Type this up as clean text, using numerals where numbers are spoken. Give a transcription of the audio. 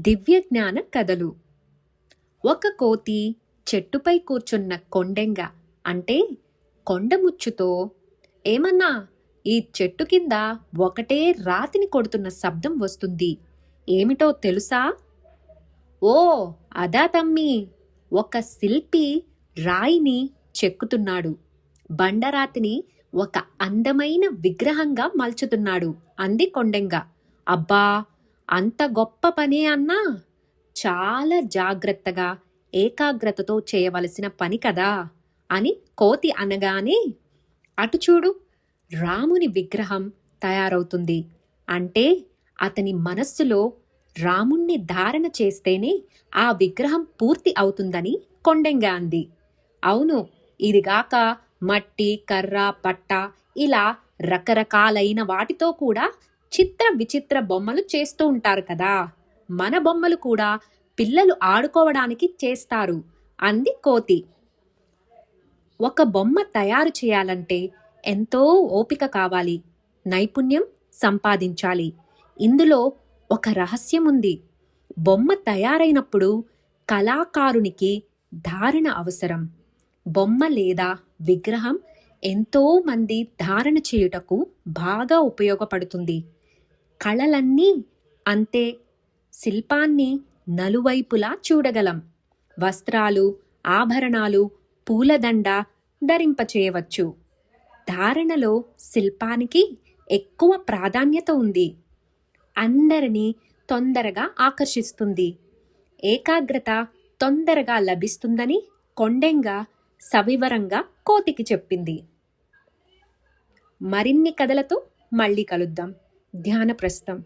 దివ్యజ్ఞాన కథలు. ఒక కోతి చెట్టుపై కూర్చున్న కొండెంగ అంటే కొండముచ్చుతో, ఏమన్నా, ఈ చెట్టు కింద ఒకటే రాతిని కొడుతున్న శబ్దం వస్తుంది, ఏమిటో తెలుసా? ఓ, అదా తమ్మి, ఒక శిల్పి రాయిని చెక్కుతున్నాడు, బండరాతిని ఒక అందమైన విగ్రహంగా మలుచుతున్నాడు అంది కొండెంగ. అబ్బా, అంత గొప్ప పనే అన్నా? చాలా జాగ్రత్తగా ఏకాగ్రతతో చేయవలసిన పని కదా అని కోతి అనగానే, అటు చూడు, రాముని విగ్రహం తయారవుతుంది. అంటే అతని మనస్సులో రాముణ్ణి ధారణ చేస్తేనే ఆ విగ్రహం పూర్తి అవుతుందని కొండెంగ అంది. అవును, ఇదిగాక మట్టి, కర్ర, పట్ట ఇలా రకరకాలైన వాటితో కూడా చిత్ర విచిత్ర బొమ్మలు చేస్తూ ఉంటారు కదా. మన బొమ్మలు కూడా పిల్లలు ఆడుకోవడానికి చేస్తారు అంది కోతి. ఒక బొమ్మ తయారు చేయాలంటే ఎంతో ఓపిక కావాలి, నైపుణ్యం సంపాదించాలి. ఇందులో ఒక రహస్యం ఉంది. బొమ్మ తయారైనప్పుడు కళాకారునికి ధారణ అవసరం. బొమ్మ లేదా విగ్రహం ఎంతో మంది ధారణ చేయుటకు బాగా ఉపయోగపడుతుంది. కళలన్నీ అంతే. శిల్పాన్ని నలువైపులా చూడగలం. వస్త్రాలు, ఆభరణాలు, పూలదండ ధరింపచేయవచ్చు. ధారణలో శిల్పానికి ఎక్కువ ప్రాధాన్యత ఉంది. అందరినీ తొందరగా ఆకర్షిస్తుంది. ఏకాగ్రత తొందరగా లభిస్తుందని కొండెంగ సవివరంగా కోతికి చెప్పింది. మరిన్ని కథలతో మళ్ళీ కలుద్దాం. ధ్యానప్రస్థం.